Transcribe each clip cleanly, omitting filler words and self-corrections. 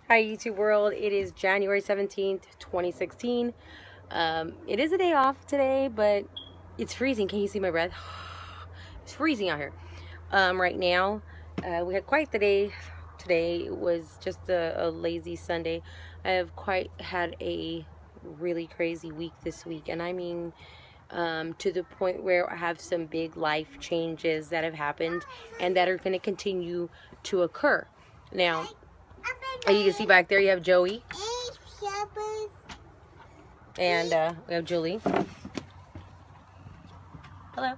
Hi YouTube world, it is January 17th, 2016. It is a day off today, but it's freezing. Can you see my breath? It's freezing out here. Right now, we had quite the day. Today was just a lazy Sunday. I have quite had a really crazy week this week, and I mean to the point where I have some big life changes that have happened and that are going to continue to occur. Now, you can see back there you have Joey. And we have Julie. Hello.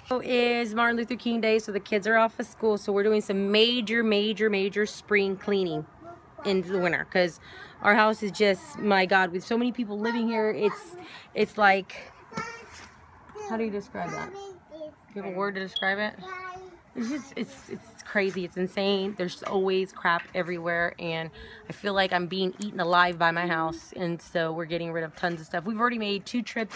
So is Martin Luther King Day, so the kids are off of school. So we're doing some major spring cleaning into the winter. Because our house is just, my God, with so many people living here, it's like, how do you describe that? Do you have a word to describe it? It's just, it's crazy. It's insane. There's always crap everywhere, and I feel like I'm being eaten alive by my house, and so we're getting rid of tons of stuff. We've already made 2 trips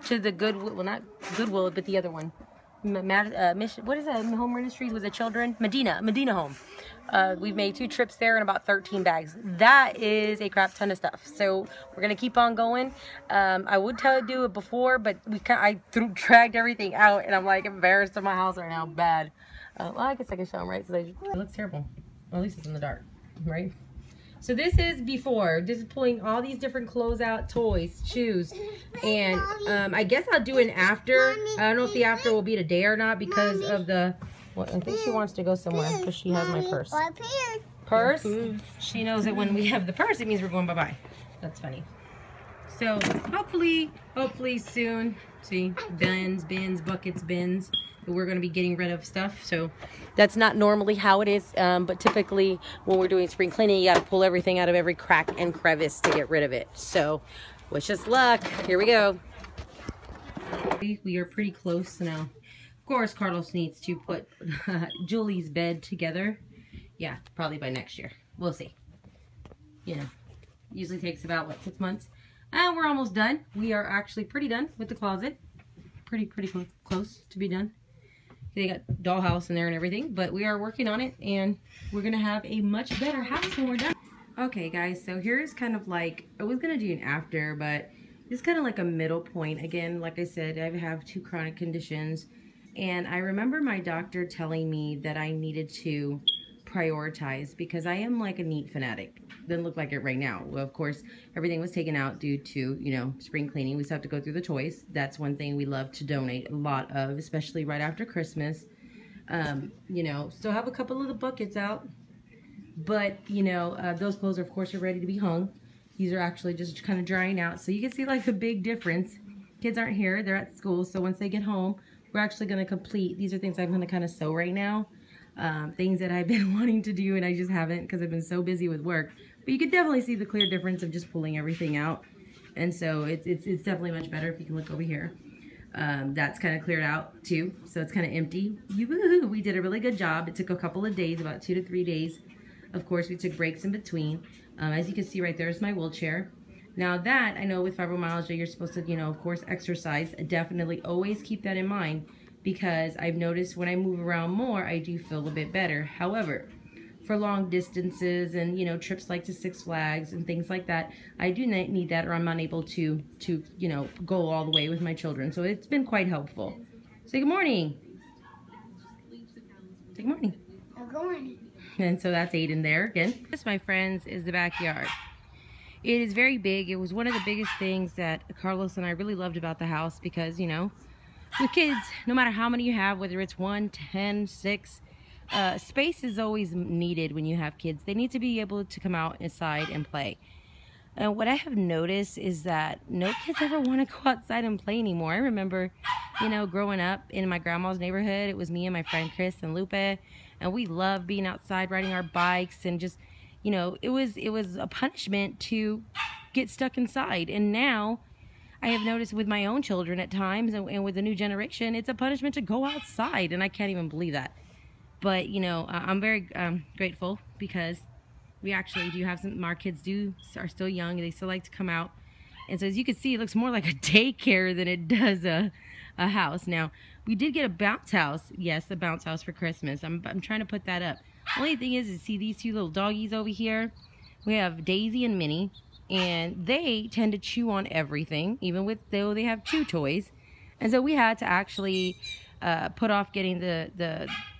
to the Goodwill, well, not Goodwill, but the other one. What is that home ministries with the children? Medina Home. We've made 2 trips there and about 13 bags. That is a crap ton of stuff. So we're gonna keep on going. I would do it before, but I dragged everything out, and I'm like embarrassed of my house right now, bad. Well, I guess I can show them, right? So it looks terrible. Well, at least it's in the dark, right? So this is before. This is pulling all these different clothes out, toys, shoes, and I guess I'll do an after. I don't know if the after will be today or not because of the. Well, I think she wants to go somewhere because she has my purse. Purse? She knows that when we have the purse, it means we're going bye-bye. That's funny. So hopefully soon. See, bins, buckets, bins. We're going to be getting rid of stuff. So that's not normally how it is, but typically when we're doing spring cleaning, you got to pull everything out of every crack and crevice to get rid of it. So wish us luck. Here we go. We are pretty close now. Of course, Carlos needs to put Julie's bed together. Yeah, probably by next year. We'll see. You know, usually takes about, what, 6 months? And we're almost done. We are actually pretty done with the closet. Pretty close to be done. They got dollhouse in there and everything, but we are working on it, and we're gonna have a much better house when we're done. Okay guys, so here's kind of like, I was gonna do an after, but it's kind of like a middle point. Again, like I said, I have 2 chronic conditions, and I remember my doctor telling me that I needed to prioritize because I am like a neat fanatic. Doesn't look like it right now. Well, of course, everything was taken out due to, you know, spring cleaning. We still have to go through the toys. That's one thing we love to donate a lot of, especially right after Christmas. You know, still have a couple of the buckets out, but you know, those clothes of course are ready to be hung. These are actually just kind of drying out, so you can see like a big difference. Kids aren't here, they're at school, so once they get home, we're actually going to complete. These are things I'm going to kind of sew right now. Things that I've been wanting to do and I just haven't because I've been so busy with work. But you can definitely see the clear difference of just pulling everything out. And so it's definitely much better. If you can look over here. That's kind of cleared out too. So it's kind of empty. We did a really good job. It took a couple of days, about 2 to 3 days. Of course, we took breaks in between. As you can see right there is my wheelchair. Now that, I know with fibromyalgia, you're supposed to, you know, of course, exercise. Definitely always keep that in mind, because I've noticed when I move around more, I do feel a bit better. However, for long distances and, you know, trips like to Six Flags and things like that, I do need that, or I'm unable to you know, go all the way with my children. So it's been quite helpful. Say good morning. Say good morning. Good morning. And so that's Aiden there again. This, my friends, is the backyard. It is very big. It was one of the biggest things that Carlos and I really loved about the house because, you know, with kids, no matter how many you have, whether it's 1, 10, 6, space is always needed when you have kids. They need to be able to come out inside and play. And what I have noticed is that no kids ever want to go outside and play anymore. I remember, you know, growing up in my grandma's neighborhood, it was me and my friend Chris and Lupe, and we loved being outside, riding our bikes, and just, you know, it was a punishment to get stuck inside. And now I have noticed with my own children at times, and with the new generation, it's a punishment to go outside, and I can't even believe that. But, you know, I'm very grateful because we actually do have some, our kids are still young, and they still like to come out. And so as you can see, it looks more like a daycare than it does a house. Now, we did get a bounce house. Yes, a bounce house for Christmas. I'm trying to put that up. Only thing is see these two little doggies over here? We have Daisy and Minnie, and they tend to chew on everything, even though they have chew toys. And so we had to actually put off getting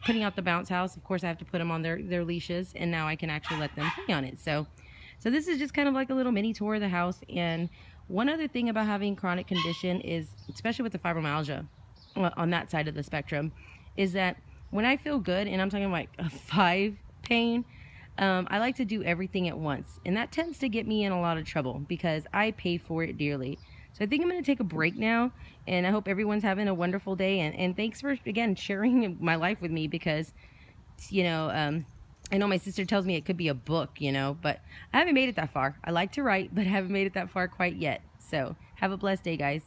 putting out the bounce house. Of course, I have to put them on their leashes, and now I can actually let them play on it. So this is just kind of like a little mini tour of the house. And one other thing about having chronic condition is, especially with the fibromyalgia on that side of the spectrum, is that when I feel good, and I'm talking like a 5 pain, I like to do everything at once. And that tends to get me in a lot of trouble because I pay for it dearly. So I think I'm going to take a break now, and I hope everyone's having a wonderful day. And thanks for, again, sharing my life with me because, you know, I know my sister tells me it could be a book, you know, but I haven't made it that far. I like to write, but I haven't made it that far quite yet. So have a blessed day, guys.